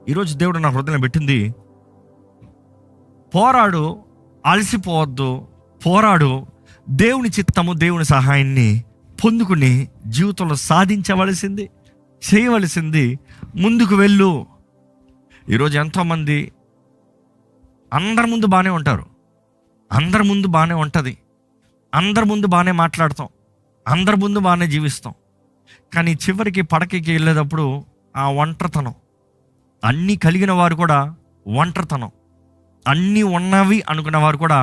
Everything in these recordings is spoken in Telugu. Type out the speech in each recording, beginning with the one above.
ఈరోజు దేవుడు నా హృదయంలో పెట్టింది, పోరాడు, అలసిపోవద్దు, పోరాడు, దేవుని చిత్తము దేవుని సహాయాన్ని పొందుకుని జీవితంలో సాధించవలసింది, చేయవలసింది ముందుకు వెళ్ళు. ఈరోజు ఎంతోమంది అందరి ముందు బాగానే ఉంటారు, అందరి ముందు బాగానే ఉంటుంది, అందరి ముందు బాగానే మాట్లాడతాం, అందరి ముందు బాగానే జీవిస్తాం. కానీ చివరికి పడకకి వెళ్ళేటప్పుడు ఆ ఒంటరితనం, అన్నీ కలిగిన వారు కూడా ఒంటరితనం, అన్నీ ఉన్నవి అనుకున్న వారు కూడా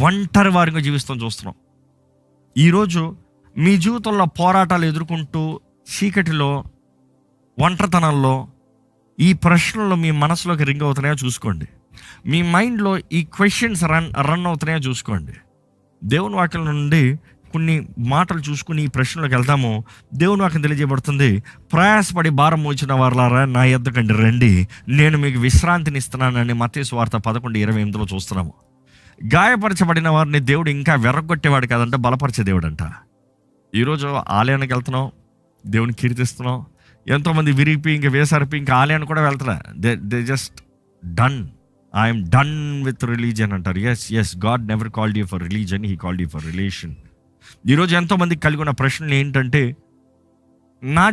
ఒంటరి వారిగా జీవిస్తాం చూస్తున్నాం. ఈరోజు మీ జీవితంలో పోరాటాలు ఎదుర్కొంటూ చీకటిలో, ఒంటరితనంలో ఈ ప్రశ్నలు మీ మనసులోకి రింగ్ అవుతున్నాయో చూసుకోండి. మీ మైండ్లో ఈ క్వశ్చన్స్ రన్ అవుతున్నాయో చూసుకోండి. దేవుని వాక్యం నుండి కొన్ని మాటలు చూసుకుని ఈ ప్రశ్నలోకి వెళ్తాము. దేవుని వాక్యం తెలియజేయబడుతుంది, ప్రయాసపడి భారం మోచిన వారులారా నా యొద్దకండి రండి, నేను మీకు విశ్రాంతిని ఇస్తున్నానని మత్తయి సువార్త 11:28 చూస్తున్నాము. గాయపరచబడిన వారిని దేవుడు ఇంకా వెర్రగొట్టేవాడు కాదంట, బలపరిచే దేవుడు అంట. ఈరోజు ఆలయానికి వెళ్తున్నాం, దేవుని కీర్తిస్తున్నాం. ఎంతోమంది విరిగిపోయి ఇంకా వేసారిపోయి ఇంకా ఆలయానికి కూడా వెళ్తున్నా. They just done, I'm done with religion అంటారు. Yes God never called you for religion, he called you for relation. ఈరోజు ఎంతోమందికి కలిగి ఉన్న ప్రశ్నలు ఏంటంటే, నా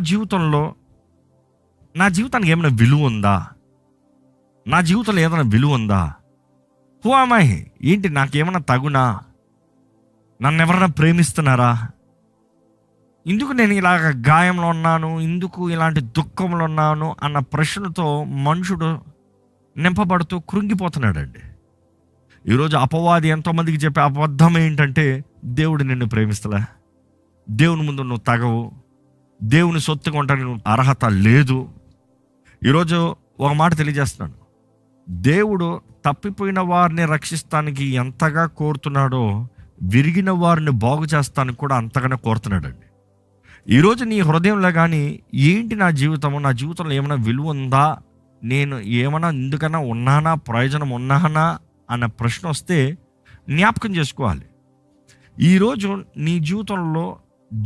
జీవితానికి ఏమైనా విలువ ఉందా, నా జీవితంలో ఏదైనా విలువ ఉందా, హూ యామ్ ఐ, ఏంటి నాకేమైనా తగునా, నన్ను ఎవరైనా ప్రేమిస్తున్నారా, ఎందుకు నేను ఇలాగ గాయంలో ఉన్నాను, ఎందుకు ఇలాంటి దుఃఖంలో ఉన్నాను అన్న ప్రశ్నతో మనుషుడు నింపబడుతూ కృంగిపోతున్నాడండి. ఈరోజు అపవాది ఎంతోమందికి చెప్పే అబద్ధం ఏంటంటే, దేవుడు నిన్ను ప్రేమిస్తలే, దేవుని ముందు నువ్వు తగవు, దేవుని సొత్తుగా ఉంటానికి నువ్వు అర్హత లేదు. ఈరోజు ఒక మాట తెలియజేస్తున్నాను, దేవుడు తప్పిపోయిన వారిని రక్షిస్తానికి ఎంతగా కోరుతున్నాడో విరిగిన వారిని బాగు చేస్తానికి కూడా అంతగానే కోరుతున్నాడండి. ఈరోజు నీ హృదయంలో కానీ ఏంటి నా జీవితంలో ఏమైనా విలువ ఉందా, నేను ఏమైనా ఎందుకన్నా ఉన్నానా, ప్రయోజనం ఉన్నానా అన్న ప్రశ్న వస్తే జ్ఞాపకం చేసుకోవాలి. ఈరోజు నీ జీవితంలో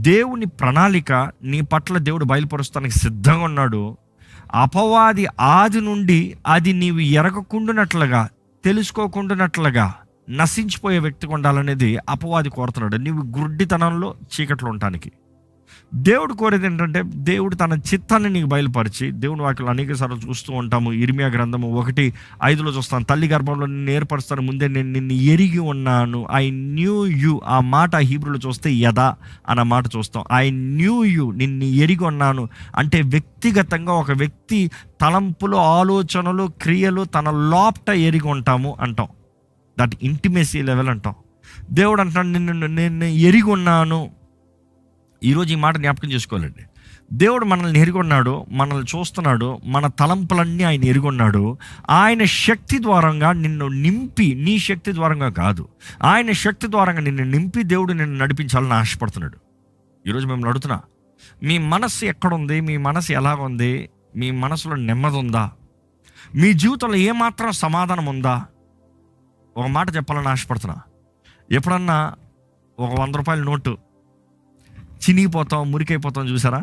దేవుని ప్రణాళిక నీ పట్ల దేవుడు బయలుపరుస్తానికి సిద్ధంగా ఉన్నాడు. అపవాది ఆది నుండి అది నీవు ఎరగకుండానట్లుగా, తెలుసుకోకుండానట్లుగా నశించిపోయే వ్యక్తిగా ఉండాలనేది అపవాది కోరుతున్నాడు, నీవు గుడ్డితనంలో చీకట్లో ఉండటానికి. దేవుడు కోరేది ఏంటంటే, దేవుడు తన చిత్తాన్ని నీకు బయలుపరిచి, దేవుని వాక్యం అనేక సార్లు చూస్తూ ఉంటాము. ఇర్మియా గ్రంథము 1:5 చూస్తాను, తల్లి గర్భంలో నిన్ను ఏర్పరుస్తాను ముందే నేను నిన్ను ఎరిగి ఉన్నాను, ఐ న్యూ యూ. ఆ మాట హీబ్రూలో చూస్తే యదా అన్న మాట చూస్తాం. ఐ న్యూ యూ, నిన్ను ఎరిగి ఉన్నాను అంటే వ్యక్తిగతంగా ఒక వ్యక్తి తలంపులు, ఆలోచనలు, క్రియలు తన లోపట ఎరిగి ఉంటాము అంటాం. దట్ ఇంటిమేసీ లెవెల్ అంటాం. దేవుడు అంటాడు, నిన్ను ఎరిగి ఉన్నాను. ఈరోజు ఈ మాట జ్ఞాపకం చేసుకోవాలండి. దేవుడు మనల్ని ఎరిగొన్నాడు, మనల్ని చూస్తున్నాడు, మన తలంపులన్నీ ఆయన ఎరిగొన్నాడు. ఆయన శక్తి ద్వారంగా నిన్ను నింపి, నీ శక్తి ద్వారంగా కాదు, ఆయన శక్తి ద్వారంగా నిన్ను నింపి దేవుడు నిన్ను నడిపించాలని ఆశపడుతున్నాడు. ఈరోజు మేము అడుగుతున్నా, మీ మనస్సు ఎక్కడుంది, మీ మనసు ఎలాగుంది, మీ మనసులో నెమ్మది ఉందా, మీ జీవితంలో ఏమాత్రం సమాధానం ఉందా? ఒక మాట చెప్పాలని ఆశపడుతున్నా. ఎప్పుడన్నా ఒక 100 రూపాయల నోటు చినిగిపోతాం, మురికైపోతాం చూసారా?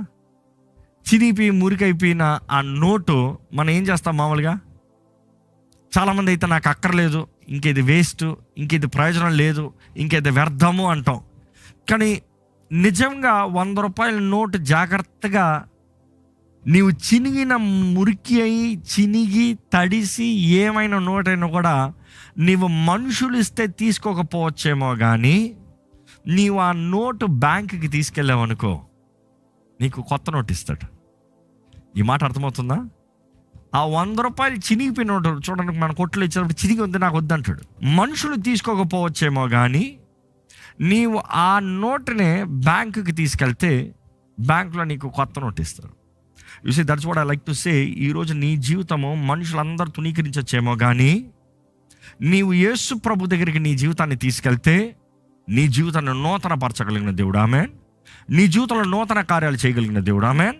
చినిగిపోయి మురికైపోయిన ఆ నోటు మనం ఏం చేస్తాం మామూలుగా? చాలామంది అయితే నాకు అక్కర్లేదు, ఇంకేది వేస్ట్, ఇంకేది ప్రయోజనం లేదు, ఇంకేది వ్యర్థము అంటాం. కానీ నిజంగా 100 రూపాయల నోటు జాగ్రత్తగా నీవు చినిగిన, మురికి అయి చినిగి తడిసి ఏమైనా నోటైనా కూడా నీవు మనుషులు ఇస్తే తీసుకోకపోవచ్చేమో, కానీ నీవు ఆ నోటు బ్యాంకుకి తీసుకెళ్ళావనుకో, నీకు కొత్త నోటు ఇస్తాడు. ఈ మాట అర్థమవుతుందా? ఆ 100 రూపాయలు చినిగిపోయిన నోటు చూడడానికి మన కొట్లో ఇచ్చినప్పుడు చినిగి ఉంది, నాకు వద్దంటాడు. మనుషులు తీసుకోకపోవచ్చేమో, కానీ నీవు ఆ నోటునే బ్యాంకుకి తీసుకెళ్తే బ్యాంకులో నీకు కొత్త నోటు ఇస్తారు. You see, that's what I like to say. ఈరోజు నీ జీవితము మనుషులందరూ తునీకరించచ్చేమో, కానీ నీవు యేసు ప్రభు దగ్గరికి నీ జీవితాన్ని తీసుకెళ్తే నీ జీవితాన్ని నూతన పరచగలిగిన దేవుడు ఆమేన్. నీ జీవితంలో నూతన కార్యాలు చేయగలిగిన దేవుడు ఆమేన్.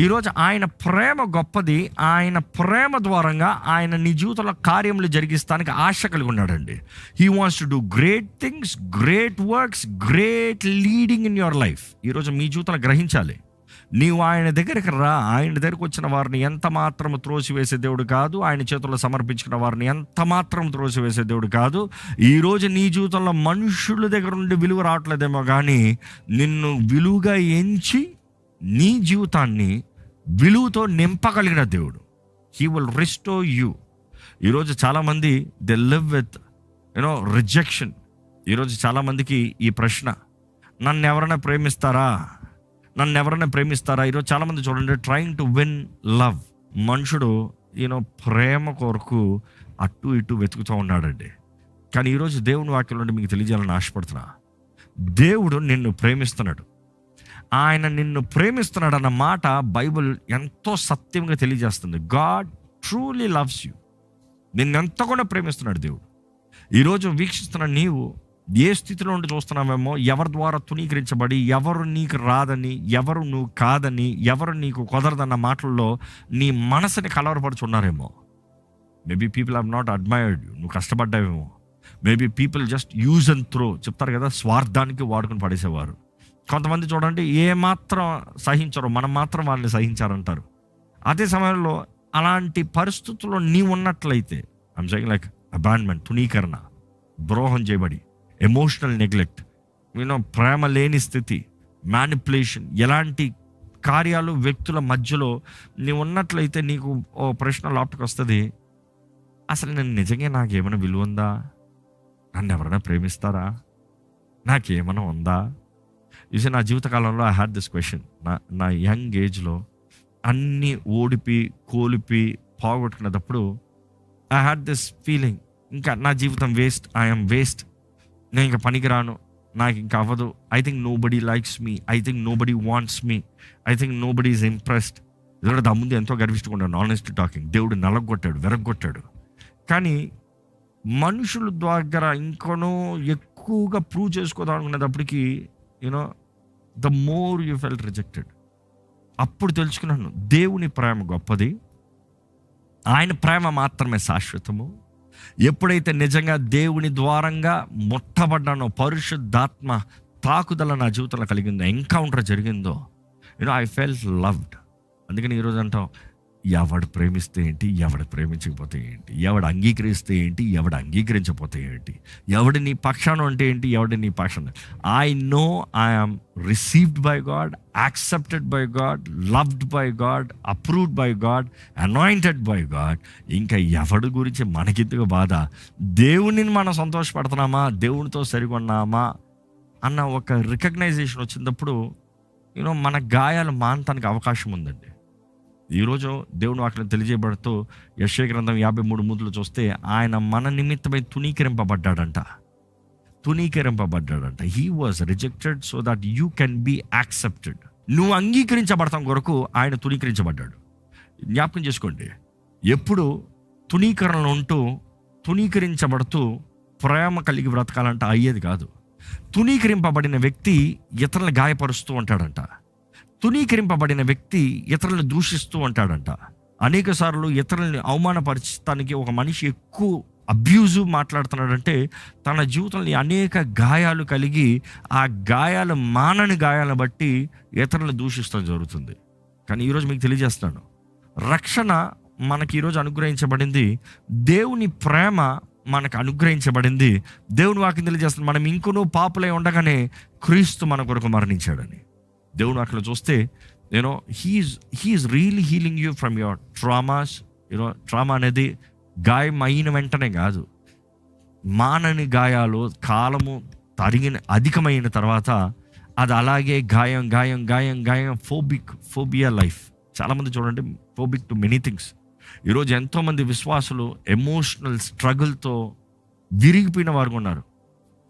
ఈరోజు ఆయన ప్రేమ గొప్పది. ఆయన ప్రేమ ద్వారంగా ఆయన నీ జీవితంలో కార్యములు జరిగిస్తానికి ఆశ కలిగి ఉన్నాడండి. He wants to do great things, great works, great leading in your life. ఈరోజు మీ జీవితంలో గ్రహించాలి, నీవు ఆయన దగ్గరికి రా. ఆయన దగ్గరికి వచ్చిన వారిని ఎంత మాత్రం త్రోసివేసే దేవుడు కాదు. ఆయన చేతుల్లో సమర్పించిన వారిని ఎంత మాత్రం త్రోసివేసే దేవుడు కాదు. ఈరోజు నీ జీవితంలో మనుషుల దగ్గర నుండి విలువ రావట్లేదేమో, కానీ నిన్ను విలువగా ఎంచి నీ జీవితాన్ని విలువతో నింపగలిగిన దేవుడు. He will restore you. ఈరోజు చాలామంది దే లివ్ విత్ రిజెక్షన్. ఈరోజు చాలామందికి ఈ ప్రశ్న, నన్ను ఎవరైనా ప్రేమిస్తారా? ఈరోజు చాలామంది చూడండి, ట్రైంగ్ టు విన్ లవ్. మనుషుడు ప్రేమ కొరకు అటు ఇటు వెతుకుతూ ఉన్నాడండి. కానీ ఈరోజు దేవుని వాక్యం నుండి మీకు తెలియజేయాలని ఆశపడుతున్నా, దేవుడు నిన్ను ప్రేమిస్తున్నాడు. ఆయన నిన్ను ప్రేమిస్తున్నాడు అన్న మాట బైబిల్ ఎంతో సత్యంగా తెలియజేస్తుంది. God truly loves you. నిన్నెంత కూడా ప్రేమిస్తున్నాడు దేవుడు. ఈరోజు వీక్షిస్తున్న నీవు ఏ స్థితిలో ఉండి చూస్తున్నామేమో, ఎవరి ద్వారా తునీకరించబడి, ఎవరు నీకు రాదని, ఎవరు నువ్వు కాదని, ఎవరు నీకు కుదరదన్న మాటల్లో నీ మనసుని కలవరపడుచున్నారేమో. Maybe people have not admired you. నువ్వు కష్టపడ్డావేమో. Maybe people just use and throw, చెప్తారు కదా, స్వార్థానికి వాడుకుని పడేసేవారు. కొంతమంది చూడండి, ఏమాత్రం సహించరు, మనం మాత్రం వాళ్ళని సహించారంటారు. అదే సమయంలో అలాంటి పరిస్థితుల్లో నీవు ఉన్నట్లయితే, ఐమ్ సేయింగ్ లైక్ అబాండ్మెంట్, తునీకరణ, ద్రోహం చేయబడి, ఎమోషనల్ నెగ్లెక్ట్, ప్రేమ లేని స్థితి, మ్యానిపులేషన్, ఎలాంటి కార్యాలు వ్యక్తుల మధ్యలో నీవు ఉన్నట్లయితే నీకు ఓ ప్రశ్న లోపలికి వస్తుంది, అసలు నేను నిజంగా నాకేమైనా విలువ ఉందా? నన్ను ఎవరైనా ప్రేమిస్తారా? నాకేమైనా ఉందా? చూసి నా జీవితకాలంలో ఐ హ్యాడ్ దిస్ క్వశ్చన్. నా యంగ్ ఏజ్లో అన్నీ కోలిపి పోగొట్టుకునేటప్పుడు ఐ హ్యాడ్ దిస్ ఫీలింగ్, ఇంకా నా జీవితం వేస్ట్, ఐఎమ్ వేస్ట్, నేను ఇంకా పనికిరాను, నాకు ఇంకా అవ్వదు, I think nobody likes me, I think nobody wants me, I think nobody is impressed. ఎందుకంటే దా ముందు ఎంతో గర్విష్ఠుకున్నాను, ఆనెస్ట్ టాకింగ్. దేవుడు వెరగొట్టాడు. కానీ మనుషుల దగ్గర ఇంకనో ఎక్కువగా ప్రూవ్ చేసుకోదాం అనుకునేటప్పటికి the more you felt rejected. అప్పుడు తెలుసుకున్నాను, దేవుని ప్రేమ గొప్పది, ఆయన ప్రేమ మాత్రమే శాశ్వతము. ఎప్పుడైతే నిజంగా దేవుని ద్వారంగా ముట్టబడ్డానో, పరిశుద్ధాత్మ తాకుదల నా జీవితంలో కలిగిందో, ఎన్కౌంటర్ జరిగిందో, ఐ ఫెల్ట్ లవ్డ్. అందుకని ఈరోజు అంటాం, ఎవడు ప్రేమిస్తే ఏంటి, ఎవడు ప్రేమించకపోతే ఏంటి, ఎవడు అంగీకరిస్తే ఏంటి, ఎవడు అంగీకరించకపోతే ఏంటి, ఎవడు నీ పక్షాన అంటే ఏంటి, ఎవడు నీ పక్షాన. I know I am received by God, accepted by God, loved by God, approved by God, anointed by God. ఇంకా ఎవడి గురించి మనకెందుకు బాధ? దేవునిని మనం సంతోషపడుతున్నామా, దేవునితో సరిగొన్నామా అన్న ఒక రికగ్నైజేషన్ వచ్చినప్పుడు మన గాయాలు మానటానికి అవకాశం ఉందండి. ఈరోజు దేవుని వాక్యం తెలియజేయబడుతూ యెషయా గ్రంథం 53:3 చూస్తే, ఆయన మన నిమిత్తమై తునీకరింపబడ్డాడంట. He was rejected so that you can be accepted. నువ్వు అంగీకరించబడతాం కొరకు ఆయన తునీకరించబడ్డాడు. జ్ఞాపకం చేసుకోండి, ఎప్పుడు తునీకరణలో ఉంటూ తునీకరించబడుతూ ప్రేమ కలిగి బ్రతకాలంట అయ్యేది కాదు. తునీకరింపబడిన వ్యక్తి ఇతరులను గాయపరుస్తూ ఉంటాడంట. తునీకరింపబడిన వ్యక్తి ఇతరులను దూషిస్తూ ఉంటాడంట. అనేక సార్లు ఇతరులని అవమానపరచడానికి ఒక మనిషి ఎక్కువ అబ్యూజివ్ మాట్లాడుతున్నాడంటే తన జీవితంలో అనేక గాయాలు కలిగి, ఆ గాయాలు మానని గాయాలను బట్టి ఇతరులను దూషిస్తూ జరుగుతుంది. కానీ ఈరోజు మీకు తెలియజేస్తున్నాను, రక్షణ మనకి ఈరోజు అనుగ్రహించబడింది, దేవుని ప్రేమ మనకు అనుగ్రహించబడింది. దేవుని వాక్యం తెలియజేస్తుంది, మనం ఇంకొనూ పాపులై ఉండగానే క్రీస్తు మన కొరకు మరణించాడని. దేవుని వాక్యంలో చూస్తే he's really healing you from your traumas. Trauma అనేది గాయం అయిన వెంటనే కాదు, మానని గాయాలు కాలము అధికమైన తర్వాత అది అలాగే గాయం ఫోబియా లైఫ్. చాలామంది చూడండి ఫోబిక్ టు మెనీ థింగ్స్. ఈరోజు ఎంతోమంది విశ్వాసులు ఎమోషనల్ స్ట్రగుల్తో విరిగిపోయిన వారు ఉన్నారు.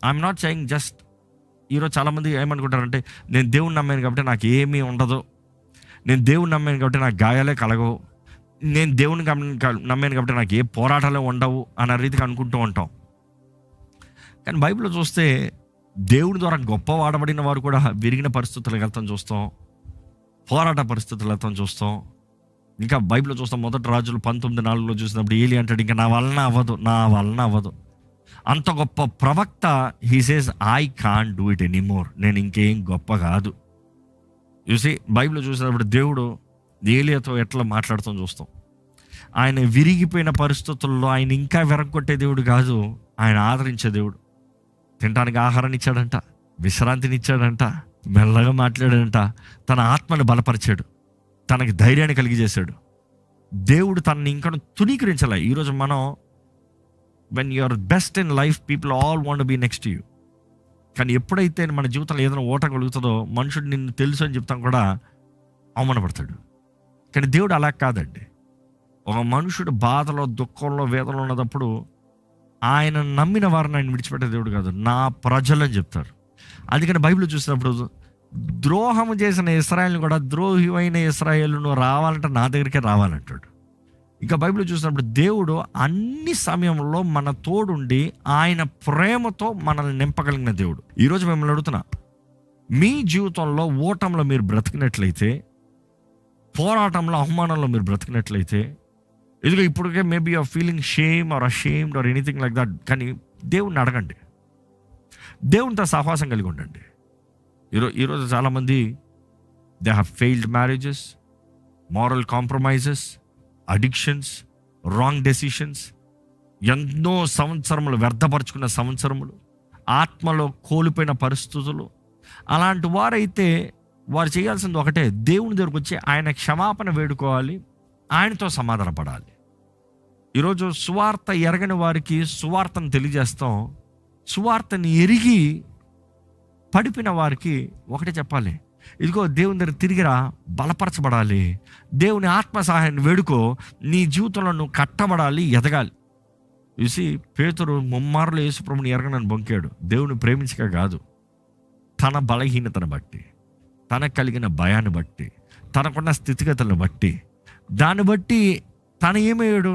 ఐఎమ్ నాట్ సేయింగ్ జస్ట్, ఈరోజు చాలామంది ఏమనుకుంటారంటే, నేను దేవుని నమ్మాను కాబట్టి నాకు ఏమీ ఉండదు, నేను దేవుని నమ్మాను కాబట్టి నాకు గాయాలే కలగవు, నేను దేవుని నమ్మాను కాబట్టి నాకు ఏ పోరాటాలే ఉండవు అన్న రీతికి అనుకుంటూ ఉంటాం. కానీ బైబిల్లో చూస్తే దేవుని ద్వారా గొప్ప వాడబడిన వారు కూడా విరిగిన పరిస్థితులకు వెళ్తాం చూస్తాం, పోరాట పరిస్థితులు వెళ్తాం చూస్తాం. ఇంకా బైబిల్లో చూస్తాం, మొదటి రాజులు 19:4 చూసినప్పుడు ఏలి అంటాడు, ఇంకా నా వలన అవ్వదు. అంత గొప్ప ప్రవక్త, he says I can't do it anymore, నేను ఇంకేం గొప్ప కాదు. చూసి బైబిల్ చూసినప్పుడు దేవుడు ఏలియాతో ఎట్లా మాట్లాడుతాం చూస్తాం. ఆయన విరిగిపోయిన పరిస్థితుల్లో ఆయన ఇంకా విరగొట్టే దేవుడు కాదు, ఆయన ఆదరించే దేవుడు. తినడానికి ఆహారాన్ని ఇచ్చాడంట, విశ్రాంతిని ఇచ్చాడంట, మెల్లగా మాట్లాడాడంట, తన ఆత్మను బలపరిచాడు, తనకి ధైర్యాన్ని కలిగజేశాడు. దేవుడు తనని ఇంకా తునీకరించాల. ఈరోజు మనం when you are best in life, people all want be next you. కానీ ఎప్పుడైతే మన జీవితంలో ఏదైనా ఓటం కలుగుతుందో, మనుషుడు నిన్ను తెలుసు అని చెప్తాం కూడా అవమానపడతాడు. కానీ దేవుడు అలా కాదండి. ఒక మనుషుడు బాధలో, దుఃఖంలో, వేదనలో ఉన్నప్పుడు ఆయన నమ్మిన వారిని ఆయన విడిచిపెట్టే దేవుడు కాదు, నా ప్రజలు అని చెప్తారు. అందుకని బైబిల్ చూసినప్పుడు ద్రోహం చేసిన ఇశ్రాయేలును కూడా, ద్రోహి అయిన ఇశ్రాయేలును రావాలంటే నా దగ్గరికే రావాలంటాడు. ఇంకా బైబిల్ చూసినప్పుడు దేవుడు అన్ని సమయంలో మన తోడుండి ఆయన ప్రేమతో మనల్ని నింపగలిగిన దేవుడు. ఈరోజు మిమ్మల్ని అడుగుతున్నా, మీ జీవితంలో ఓటంలో మీరు బ్రతికినట్లయితే, పోరాటంలో, అవమానంలో మీరు బ్రతికినట్లయితే, ఇదిగో ఇప్పటికే maybe you're feeling shame or ashamed or anything like that, కానీ దేవుణ్ణి అడగండి, దేవునితో సహవాసం కలిగి ఉండండి. ఈరోజు చాలామంది they have failed marriages, moral compromises, addictions, wrong decisions, ఎన్నో సంవత్సరములు వ్యర్థపరుచుకున్న సంవత్సరములు, ఆత్మలో కోల్పోయిన పరిస్థితులు. అలాంటి వారైతే వారు చేయాల్సింది ఒకటే, దేవుని దగ్గరకు వచ్చి ఆయన క్షమాపణ వేడుకోవాలి, ఆయనతో సమాధాన పడాలి. ఈరోజు సువార్త ఎరగని వారికి సువార్తను తెలియజేస్తాం. సువార్తని ఎరిగి పడిపోయిన వారికి ఒకటే చెప్పాలి, ఇదిగో దేవుని దగ్గర తిరిగిరా, బలపరచబడాలి, దేవుని ఆత్మ సహాయాన్ని వేడుకో, నీ జీవితంలో నువ్వు కట్టబడాలి, ఎదగాలి. చూసి పేతురు ముమ్మారులు యేసుప్రభుని ఎరగనని బొంకాడు. దేవుని ప్రేమించక కాదు, తన బలహీనతను బట్టి, తనకు కలిగిన భయాన్ని బట్టి, తనకున్న స్థితిగతులను బట్టి, దాన్ని బట్టి తను ఏమయ్యాడు.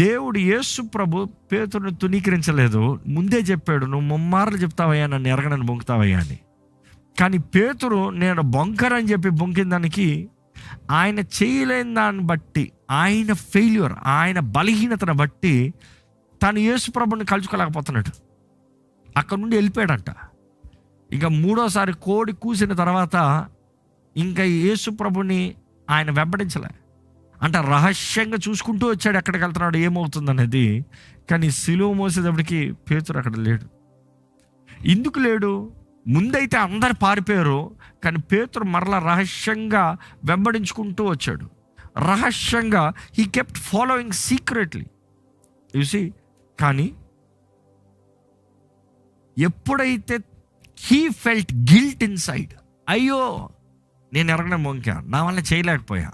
దేవుడు యేసు ప్రభు పేతురుని తునీకరించలేదు, ముందే చెప్పాడు, నువ్వు ముమ్మారులు చెప్తావయ్యా నన్ను ఎరగనని బొంకుతావయ్యా అని. కానీ పేతురు నేను బొంకరని చెప్పి బొంకిన దానికి ఆయన చేయలేని దాన్ని బట్టి, ఆయన ఫెయిల్యూర్, ఆయన బలహీనతను బట్టి తను యేసు ప్రభుని కలుసుకోలేకపోతున్నాడు. అక్కడ నుండి వెళ్ళిపోయాడంట. ఇంకా మూడోసారి కోడి కూసిన తర్వాత ఇంకా యేసు ప్రభుని ఆయన వెంబడించలే. అంటే రహస్యంగా చూసుకుంటూ వచ్చాడు ఎక్కడికి వెళ్తున్నాడు, ఏమవుతుంది అనేది. కానీ సిలువ మోసేటప్పటికి పేతురు అక్కడ లేడు. ఎందుకు లేడు? ముందైతే అందరు పారిపోయారు, కానీ పేతురు మరలా రహస్యంగా వెంబడించుకుంటూ వచ్చాడు. రహస్యంగా he kept following secretly, you see. కానీ ఎప్పుడైతే he felt guilt inside, అయ్యో నేను ఎరగడం మొంకా, నా వల్ల చేయలేకపోయా,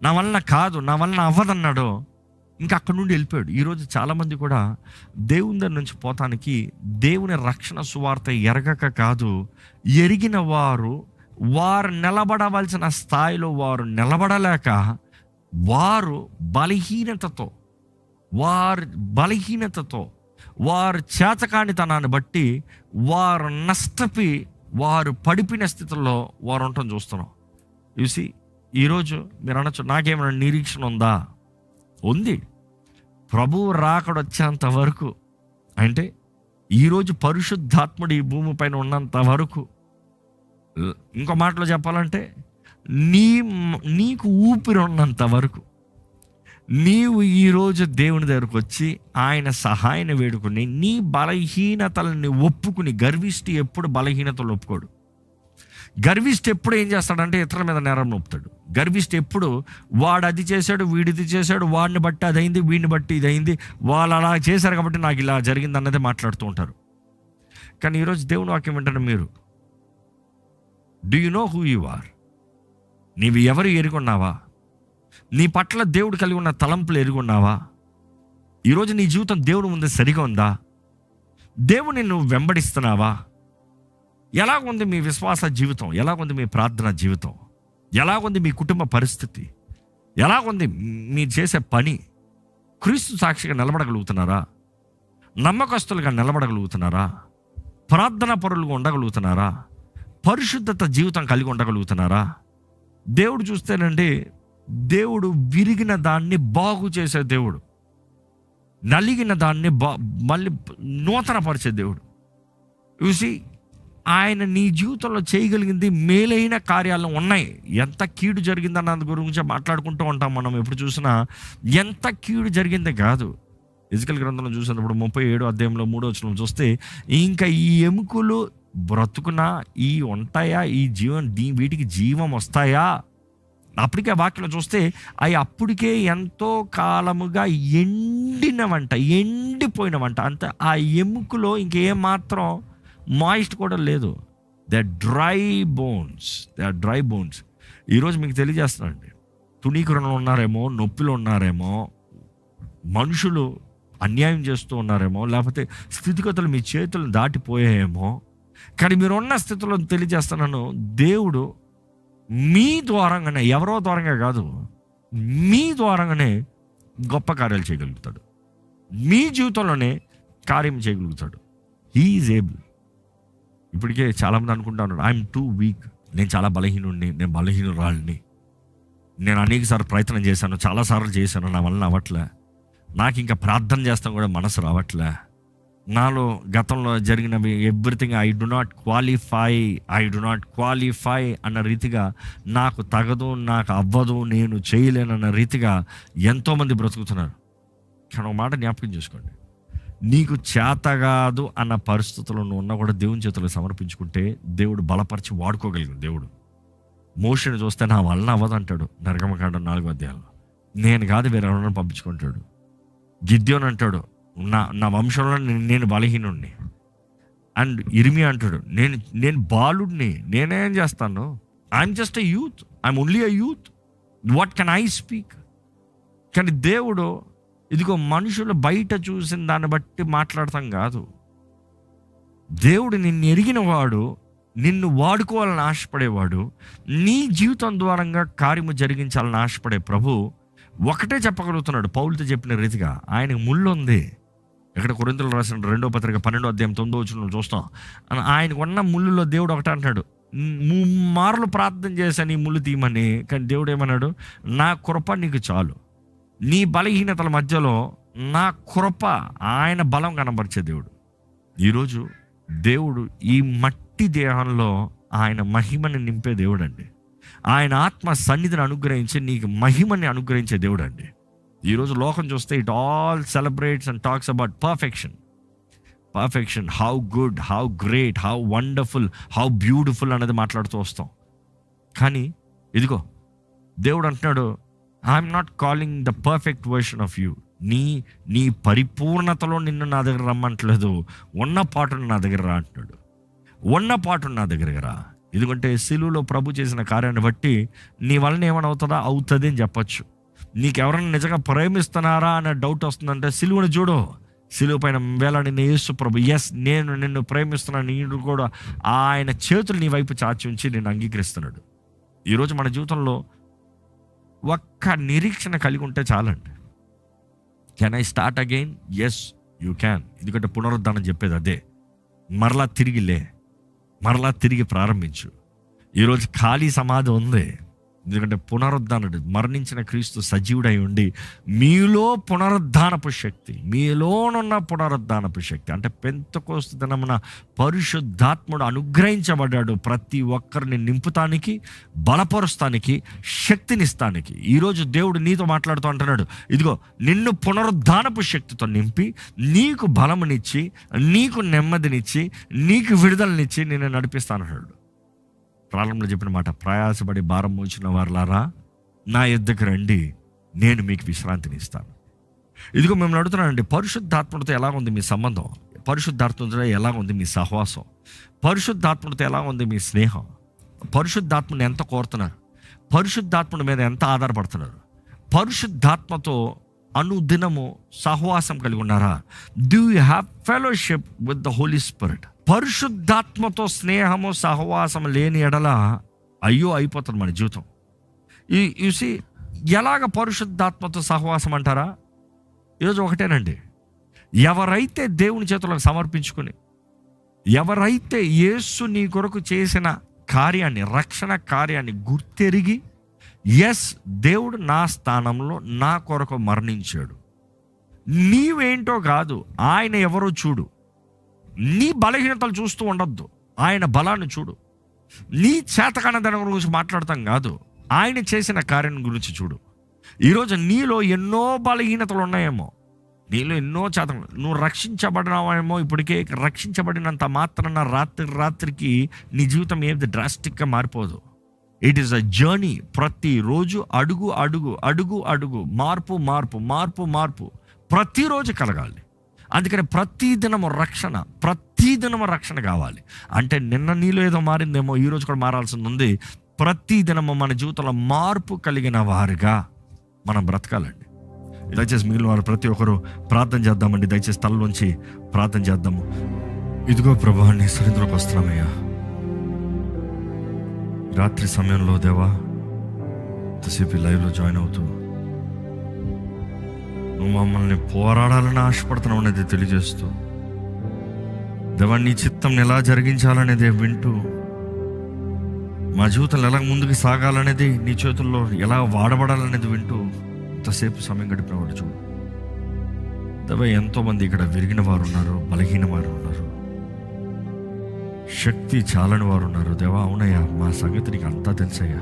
నా వల్ల కాదు, నా వల్ల అవ్వదన్నాడో, ఇంకా అక్కడి నుండి వెళ్ళిపోయాడు. ఈరోజు చాలామంది కూడా దేవుని దగ్గర నుంచి పోతానికి దేవుని రక్షణ సువార్త ఎరగక కాదు, ఎరిగిన వారు నిలబడవలసిన స్థాయిలో వారు నిలబడలేక, వారు బలహీనతతో వారు చేతకానితనాన్ని బట్టి వారు నష్టపి వారు పడిపోయిన స్థితిలో వారు ఉండటం చూస్తున్నాం. చూసి ఈరోజు మీరు అనొచ్చు, నాకేమైనా నిరీక్షణ ఉందా? ఉంది. ప్రభువు రాకడొచ్చేంత వరకు, అంటే ఈరోజు పరిశుద్ధాత్ముడు ఈ భూమి పైన ఉన్నంత వరకు, ఇంకో మాటలో చెప్పాలంటే నీకు ఊపిరి ఉన్నంత వరకు, నీవు ఈరోజు దేవుని దగ్గరకు వచ్చి ఆయన సహాయాన్ని వేడుకుని నీ బలహీనతలని ఒప్పుకుని, గర్విష్టి ఎప్పుడు బలహీనతలు ఒప్పుకోడు. గర్విష్టి ఎప్పుడు ఏం చేస్తాడంటే ఇతరుల మీద నేరం నొప్పుతాడు. గర్విష్టి ఎప్పుడు వాడు అది చేశాడు, వీడిది చేశాడు, వాడిని బట్టి అదైంది, వీడిని బట్టి ఇదైంది, వాళ్ళు అలా చేశారు కాబట్టి నాకు ఇలా జరిగింది అన్నదే మాట్లాడుతూ ఉంటారు. కానీ ఈరోజు దేవుని వాక్యం ఏంటంటే, మీరు do you know who you are? నీవు ఎవరు ఎరుగున్నావా? నీ పట్ల దేవుడు కలిగి ఉన్న తలంపులు ఎరుగున్నావా? ఈరోజు నీ జీవితం దేవుని ముందు సరిగా ఉందా? దేవుని నువ్వు వెంబడిస్తున్నావా? ఎలాగుంది మీ విశ్వాస జీవితం? ఎలాగుంది మీ ప్రార్థన జీవితం? ఎలాగుంది మీ కుటుంబ పరిస్థితి? ఎలాగుంది మీరు చేసే పని? క్రీస్తు సాక్షిగా నిలబడగలుగుతున్నారా? నమ్మకస్తులుగా నిలబడగలుగుతున్నారా? ప్రార్థనా పరులుగా ఉండగలుగుతున్నారా? పరిశుద్ధత జీవితం కలిగి ఉండగలుగుతున్నారా? దేవుడు చూస్తేనండి, దేవుడు విరిగిన దాన్ని బాగు చేసే దేవుడు, నలిగిన దాన్ని మళ్ళీ నూతనపరిచే దేవుడు. చూసి ఆయన నీ జీవితంలో చేయగలిగింది మేలైన కార్యాలు ఉన్నాయి. ఎంత కీడు జరిగిందన్న దాని గురించి మాట్లాడుకుంటూ ఉంటాం మనం ఎప్పుడు చూసినా. ఎంత కీడు జరిగింది కాదు. ఎజికేల్ గ్రంథంలో చూసినప్పుడు 37 అధ్యాయంలో 3వ వచనం చూస్తే, ఇంకా ఈ ఎముకలు బ్రతుకునా, ఈ ఉంటాయా, ఈ వీటికి జీవం వస్తాయా? అప్పటికే వాక్యం చూస్తే అవి అప్పటికే ఎంతో కాలముగా ఎండిపోయినవంట. అంత ఆ ఎముకలో ఇంకేం మాత్రం మాయిస్ట్ కూడా లేదు. They dry bones. ఈరోజు మీకు తెలియజేస్తున్నానండి, తుణీకరణలో ఉన్నారేమో, నొప్పిలో ఉన్నారేమో, మనుషులు అన్యాయం చేస్తూ ఉన్నారేమో, లేకపోతే స్థితిగతులు మీ చేతులను దాటిపోయాయేమో, కానీ మీరున్న స్థితిలో తెలియజేస్తున్నాను, దేవుడు మీ ద్వారంగానే, ఎవరో ద్వారంగా కాదు, మీ ద్వారంగానే గొప్ప కార్యాలు చేయగలుగుతాడు. మీ జీవితంలోనే కార్యం చేయగలుగుతాడు. He is able. ఇప్పటికే చాలామంది అనుకుంటాను, ఐఎమ్ టూ వీక్, నేను చాలా బలహీనుడిని, నేను బలహీనురాలిని, నేను అనేకసార్లు ప్రయత్నం చేశాను, చాలాసార్లు చేశాను, నా వలన అవ్వట్లే, నాకు ఇంకా ప్రార్థన చేస్తాం కూడా మనసు రావట్లే, నాలో గతంలో జరిగినవి everything I do not qualify అన్న రీతిగా, నాకు తగదు, నాకు అవ్వదు, నేను చేయలేనన్న రీతిగా ఎంతోమంది బ్రతుకుతున్నారు. కానీ ఒక మాట జ్ఞాపకం చేసుకోండి, నీకు చేతగాదు అన్న పరిస్థితుల్లో నువ్వు ఉన్నా కూడా దేవుని చేతులకు సమర్పించుకుంటే దేవుడు బలపరిచి వాడుకోగలిగిన దేవుడు. మోషేని చూస్తే నా వలన అవ్వదు అంటాడు నిర్గమకాండం 4వ అధ్యాయంలో. నేను కాదు, వేరే ఎవరైనా పంపించుకుంటాడు. గిద్యోన్ అంటాడు, నా వంశంలో నేను బలహీనుడిని. అండ్ ఇర్మియా అంటాడు, నేను బాలుడిని, నేనేం చేస్తాను, I'm just a youth, I'm only a youth, what can I speak. కానీ దేవుడు ఇదిగో మనుషులు బయట చూసిన దాన్ని బట్టి మాట్లాడతాం కాదు. దేవుడు నిన్ను ఎరిగిన వాడు, నిన్ను వాడుకోవాలని ఆశపడేవాడు, నీ జీవితం ద్వారంగా కార్యము జరిగించాలని ఆశపడే ప్రభు ఒకటే చెప్పగలుగుతున్నాడు. పౌలుతో చెప్పిన రీతిగా ఆయనకు ముళ్ళు ఉంది. ఇక్కడ కొరింథీయులకు రాసిన 2వ పత్రిక 12వ అధ్యాయం 9వ వచనంలో చూస్తాం. ఆయనకు ఉన్న ముళ్ళులో దేవుడు ఒకటే అంటాడు, 3 మార్లు ప్రార్థన చేశాను ఈ ముళ్ళు తీయమని, కానీ దేవుడు ఏమన్నాడు, నా కృప నీకు చాలు. నీ బలహీనతల మధ్యలో నా కృప, ఆయన బలం కనబరిచే దేవుడు. ఈరోజు దేవుడు ఈ మట్టి దేహంలో ఆయన మహిమని నింపే దేవుడు అండి. ఆయన ఆత్మ సన్నిధిని అనుగ్రహించి నీకు మహిమని అనుగ్రహించే దేవుడు అండి. ఈరోజు లోకం చూస్తే it all celebrates and talks about perfection, how good, how great, how wonderful, how beautiful అనేది మాట్లాడుతూ వస్తాం. కానీ ఇదిగో దేవుడు అంటున్నాడు, I'm not calling the perfect version of you. నీ పరిపూర్ణతలో నిన్ను నా దగ్గర రమ్మంటలేదు, ఉన్న పాటును నా దగ్గర రా అంటున్నాడు. ఉన్న పాటును నా దగ్గర రా. ఎందుకంటే సిలువలో ప్రభు చేసిన కార్యాన్ని బట్టి నీ వలన ఏమైనా అవుతుంది అని చెప్పచ్చు. నీకెవరైనా నిజంగా ప్రేమిస్తున్నారా అనే డౌట్ వస్తుందంటే సిలువను చూడు. సిలువ పైన వేలాడిన యేసు ప్రభు, నేను నిన్ను ప్రేమిస్తున్నాను, నేను కూడా ఆయన చేతులు నీ వైపు చాచి ఉంచి నిన్ను అంగీకరిస్తున్నాడు. ఈరోజు మన జీవితంలో ఒక్క నిరీక్షణ కలిగి ఉంటే చాలండి. Can I start again? Yes you can. ఎందుకంటే పునరుద్ధానం చెప్పేది అదే. మరలా తిరిగి ప్రారంభించు. ఈరోజు ఖాళీ సమాధి ఉంది, ఎందుకంటే పునరుద్ధానుడు మరణించిన క్రీస్తు సజీవుడై ఉండి మీలోనున్న పునరుద్ధానపు శక్తి అంటే పెంతెకోస్తు దినమున పరిశుద్ధాత్ముడు అనుగ్రహించబడ్డాడు ప్రతి ఒక్కరిని నింపుతానికి, బలపరుస్తానికి, శక్తినిస్తానికి. ఈరోజు దేవుడు నీతో మాట్లాడుతూ అంటున్నాడు, ఇదిగో నిన్ను పునరుద్ధానపు శక్తితో నింపి నీకు బలమునిచ్చి, నీకు నెమ్మదినిచ్చి, నీకు విడుదలనిచ్చి నిన్ను నడిపిస్తానన్నాడు. ప్రారంభంలో చెప్పిన మాట, ప్రయాసపడి భారం మోచిన వారులారా నా యొద్దకు రండి, నేను మీకు విశ్రాంతిని ఇస్తాను. ఇదిగో మిమ్మల్ని అడుగుతున్నానండి, పరిశుద్ధాత్మతో ఎలా ఉంది మీ సంబంధం? పరిశుద్ధాత్మతో ఎలా ఉంది మీ సహవాసం? పరిశుద్ధాత్మతో ఎలా ఉంది మీ స్నేహం? పరిశుద్ధాత్మని ఎంత కోరుతున్నారు? పరిశుద్ధాత్మని మీద ఎంత ఆధారపడుతున్నారు? పరిశుద్ధాత్మతో అనుదినము సహవాసం కలిగి ఉన్నారా? Do you have fellowship with the Holy Spirit? పరిశుద్ధాత్మతో స్నేహము సహవాసం లేని ఎడల అయ్యో అయిపోతుంది మన జీవితం. చూసి ఎలాగ పరిశుద్ధాత్మతో సహవాసం అంటారా? ఈరోజు ఒకటేనండి, ఎవరైతే దేవుని చేతులకు సమర్పించుకుని, ఎవరైతే యేసు నీ కొరకు చేసిన కార్యాన్ని, రక్షణ కార్యాన్ని గుర్తెరిగి, దేవుడు నా స్థానంలో నా కొరకు మరణించాడు, నీవేంటో కాదు ఆయన ఎవరో చూడు, నీ బలహీనతలు చూస్తూ ఉండొద్దు, ఆయన బలాన్ని చూడు. నీ చేతకానితనం గురించి మాట్లాడతాం కాదు, ఆయన చేసిన కార్యం గురించి చూడు. ఈరోజు నీలో ఎన్నో బలహీనతలు ఉన్నాయేమో, నీలో ఎన్నో నువ్వు రక్షించబడినావేమో. ఇప్పటికే రక్షించబడినంత మాత్రాన రాత్రికి నీ జీవితం ఏది డ్రాస్టిక్గా మారిపోదు. It is a journey. ప్రతిరోజు అడుగు అడుగు అడుగు అడుగు మార్పు మార్పు మార్పు మార్పు ప్రతిరోజు కలగాలి. అందుకని ప్రతిదినము రక్షణ కావాలి. అంటే నిన్న నీలో ఏదో మారిందేమో, ఈరోజు కూడా మారాల్సింది ఉంది. ప్రతిదినము మన జీవితంలో మార్పు కలిగిన వారుగా మనం బ్రతకాలండి. దయచేసి మిగిలిన వారు ప్రతి ఒక్కరు ప్రార్థన చేద్దామండి. దయచేసి తలలోంచి ప్రార్థన చేద్దాము. ఇదిగో ప్రభువా, నీ సన్నిధిలోకి వస్తున్నామయ్యా. రాత్రి సమయంలో దేవా, ఎంతసేపు లైవ్లో జాయిన్ అవుతూ నువ్వు మమ్మల్ని పోరాడాలని ఆశపడుతున్నావు అనేది తెలియజేస్తూ, దేవా నీ చిత్తం ఎలా జరిగించాలనేది వింటూ, మా జీవితంలో ఎలా ముందుకు సాగాలనేది, నీ చేతుల్లో ఎలా వాడబడాలనేది వింటూ ఎంతసేపు సమయం గడిపినవాడు చూడు. దేవా ఎంతోమంది ఇక్కడ విరిగిన వారు ఉన్నారు, బలహీన వారు ఉన్నారు, శక్తి చాలని వారు ఉన్నారు. దేవా అవునయ్యా, మా సంగతి నీకు అంతా తెలుసయ్యా.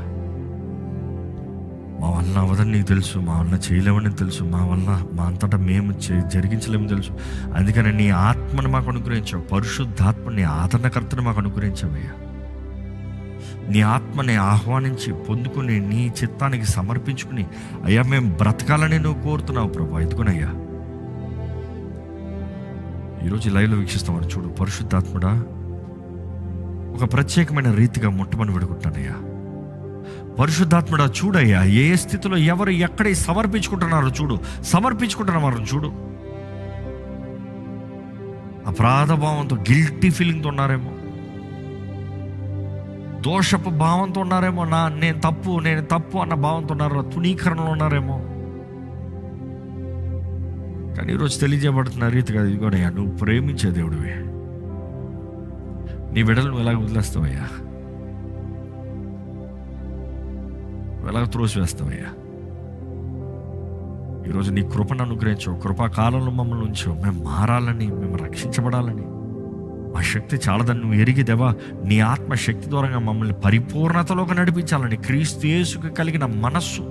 మా వల్ల అవదని నీకు తెలుసు, మా వల్ల చేయలేమని తెలుసు, మా వల్ల మా అంతటా మేము జరిగించలేమని తెలుసు. అందుకని నీ ఆత్మను మాకు అనుగ్రహించావు, పరిశుద్ధాత్మని ఆదరణకర్తను మాకు అనుగ్రహించావయ్యా. నీ ఆత్మని ఆహ్వానించి పొందుకుని నీ చిత్తానికి సమర్పించుకుని అయ్యా మేము బ్రతకాలని నువ్వు కోరుతున్నావు ప్రభా. ఎదుగునయ్యా, ఈరోజు లైవ్లో వీక్షిస్తామని చూడు. పరిశుద్ధాత్ముడా, ఒక ప్రత్యేకమైన రీతిగా ముట్టమని వేడుకుంటానయ్యా. పరిశుద్ధాత్ముడా చూడయ్యా, ఏ స్థితిలో ఎవరు ఎక్కడ సమర్పించుకుంటున్నారో చూడు. అపరాధ భావంతో, గిల్టీ ఫీలింగ్తో ఉన్నారేమో, దోషపు భావంతో ఉన్నారేమో, నేను తప్పు అన్న భావంతో ఉన్నారో, తునీకరణలో ఉన్నారేమో. కానీ ఈరోజు తెలియజేయబడుతున్న రీతిగా ఇదిగోనయ్యా, నువ్వు ప్రేమించే దేవుడివి. నీ బిడ్డలు నువ్వు ఎలాగ వదిలేస్తావయ్యా, ఎలాగ త్రోసివేస్తావయ్యా. ఈరోజు నీ కృపను అనుగ్రహించు, కృపాకాలంలో మమ్మల్ని ఉంచు. మేము మారాలని, మేము రక్షించబడాలని. మా శక్తి చాలదని నువ్వు ఎరిగి దేవా, నీ ఆత్మశక్తి ద్వారా మమ్మల్ని పరిపూర్ణతలోకి నడిపించాలని, క్రీస్తు యేసుకు కలిగిన మనస్సు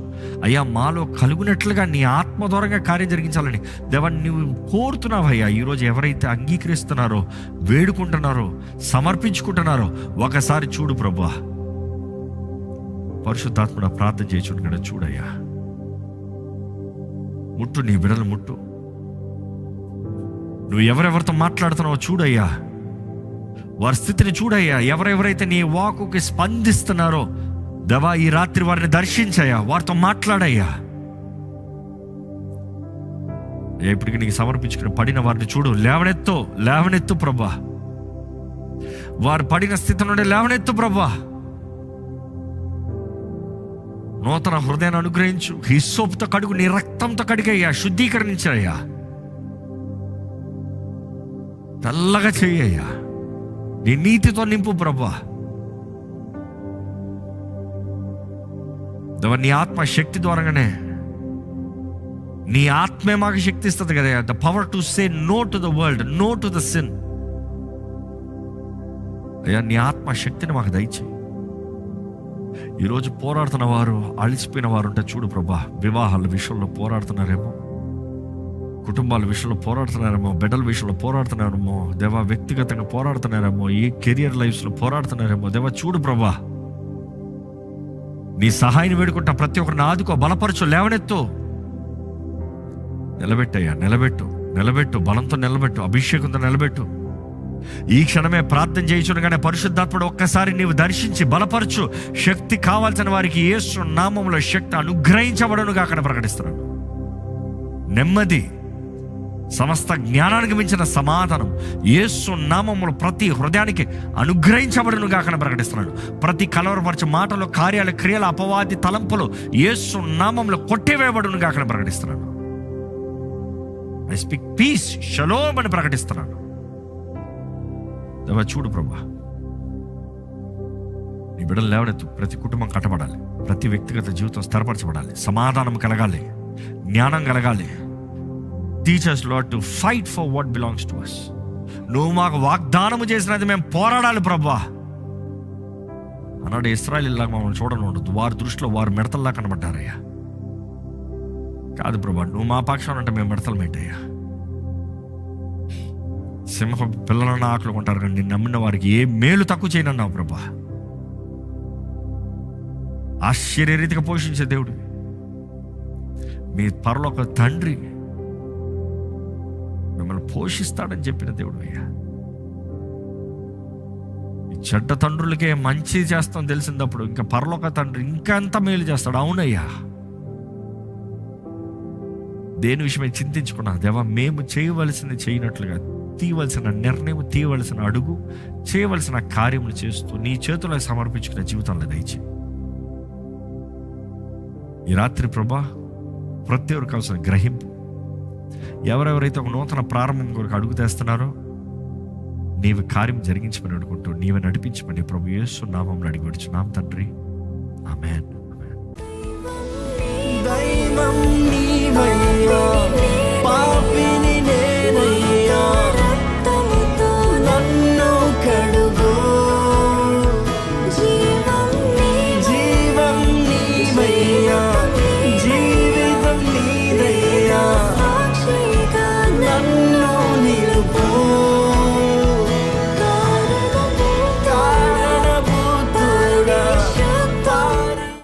అయ్యా మాలో కలుగునట్లుగా నీ ఆత్మ ద్వారా కార్యం జరిగించాలని దేవా నువ్వు కోరుతున్నావయ్యా. ఈరోజు ఎవరైతే అంగీకరిస్తున్నారో, వేడుకుంటున్నారో, సమర్పించుకుంటున్నారో ఒకసారి చూడు ప్రభువా. పరిశుద్ధాత్ముడా ప్రార్థన చేయించుకుంటున్నా చూడయ్యా. ముట్టు, నీ బిడ్డలు ముట్టు. నువ్వు ఎవరెవరితో మాట్లాడుతున్నావో చూడయ్యా, వారి స్థితిని చూడయ్యా. ఎవరెవరైతే నీ వాకుకి స్పందిస్తున్నారో దేవా, ఈ రాత్రి వారిని దర్శించయ్యా, వారితో మాట్లాడయ్యా. ఇప్పటికి నీకు సమర్పించుకుని పడిన వారిని చూడు. లేవనెత్తు ప్రభా. వారు పడిన స్థితి నుండి లేవనెత్తు ప్రభా. నూతన హృదయాన్ని అనుగ్రహించు. హిస్సోపుతో కడుగు, నీ రక్తంతో కడిగయ్యా, శుద్ధీకరించయ్యా, తెల్లగా చెయ్యయ్యా, నీ నీతితో నింపు ప్రభా. నీ ఆత్మ శక్తి ద్వారానే, నీ ఆత్మే మాకు శక్తి ఇస్తుంది కదా, the power to say no to the world, no to the sin. అయ్యా నీ ఆత్మ శక్తిని మాకు దయచేయి. ఈరోజు పోరాడుతున్న వారు, అలిసిపోయిన వారు ఉంటే చూడు ప్రభా. వివాహాల విషయంలో పోరాడుతున్నారేమో, కుటుంబాల విషయంలో పోరాడుతున్నారేమో, బిడ్డల విషయంలో పోరాడుతున్నారేమో దేవా, వ్యక్తిగతంగా పోరాడుతున్నారేమో, ఈ కెరియర్ లైఫ్స్లో పోరాడుతున్నారేమో దేవా, చూడు ప్రభా. నీ సహాయాన్ని వేడుకుంటా. ప్రతి ఒక్కరిని ఆదుకో, బలపరచు, లేవనెత్తు, నిలబెట్టయ్యా, నిలబెట్టు, బలంతో నిలబెట్టు, అభిషేకంతో నిలబెట్టు. ఈ క్షణమే ప్రార్థన చేయించుగానే పరిశుద్ధాత్ముడు ఒక్కసారి నీవు దర్శించి బలపరచు. శక్తి కావాల్సిన వారికి యేసు నామములో శక్తి అనుగ్రహించబడునుగా అక్కడ ప్రకటిస్తున్నాను. నెమ్మది, సమస్త జ్ఞానానికి మించిన సమాధానం యేసు నామములో ప్రతి హృదయానికి అనుగ్రహించబడునుగా అక్కడ ప్రకటిస్తున్నాను. ప్రతి కలవరపరిచే మాటలు, కార్యాలు, క్రియలు, అపవాది తలంపులు యేసు నామములో కొట్టివేయబడునుగా అక్కడ ప్రకటిస్తున్నాను. ఐ స్పీక్ పీస్, షలోమ్ అని ప్రకటిస్తున్నాను. దేవా చూడు ప్రభా, నీ బిడ్డలు లేవనెత్తు. ప్రతి కుటుంబం కట్టబడాలి, ప్రతి వ్యక్తిగత జీవితం స్థిరపరచబడాలి, సమాధానం కలగాలి, జ్ఞానం కలగాలి. Teach us, Lord, to fight for what belongs to us. నువ్వు మాకు వాగ్దానము చేసినది మేము పోరాడాలి ప్రభా అన్నాడు. ఇశ్రాయేలీయుల్లాగా మమ్మల్ని చూడను ఉండదు. వారి దృష్టిలో వారు మిడతల్లా కనబడ్డారయ్యా. కాదు ప్రభా, నువ్వు మా పక్షాన అంటే మేము మిడతలు ఏంటయ్యా? సింహ పిల్లలను ఆకలి కొంటారు కానీ నేను నమ్మిన వారికి ఏ మేలు తక్కువ చేయనన్నావు ప్రభా. ఆశ్చర్యరీతిగా పోషించే దేవుడు మీ పరలోక తండ్రి మిమ్మల్ని పోషిస్తాడని చెప్పిన దేవుడు అయ్యా. ఈ చెడ్డ తండ్రులకే మంచి చేస్తాం తెలిసినప్పుడు ఇంకా పరలోక తండ్రి ఇంకా ఎంత మేలు చేస్తాడు. అవునయ్యా, దేని విషయమై చింతించుకున్నా దేవా, మేము చేయవలసింది చేయనట్లుగా తీయవలసిన నిర్ణయం, తీయవలసిన అడుగు, చేయవలసిన కార్యములు చేస్తూ నీ చేతుల్లో సమర్పించుకునే జీవితంలో దయచేయి. ఈ రాత్రి ప్రభా ప్రతి ఒక్కరికి కావాల్సిన గ్రహింపు, ఎవరెవరైతే ఒక నూతన ప్రారంభం కొరకు అడుగు తెస్తున్నారో నీవు కార్యం జరిగించమని అనుకుంటూ నీవే నడిపించమని ప్రభు యేసు నామములో అడిగి వచ్చున్నాం తండ్రి, ఆమేన్. దైవం నీవయ్యా, పాపి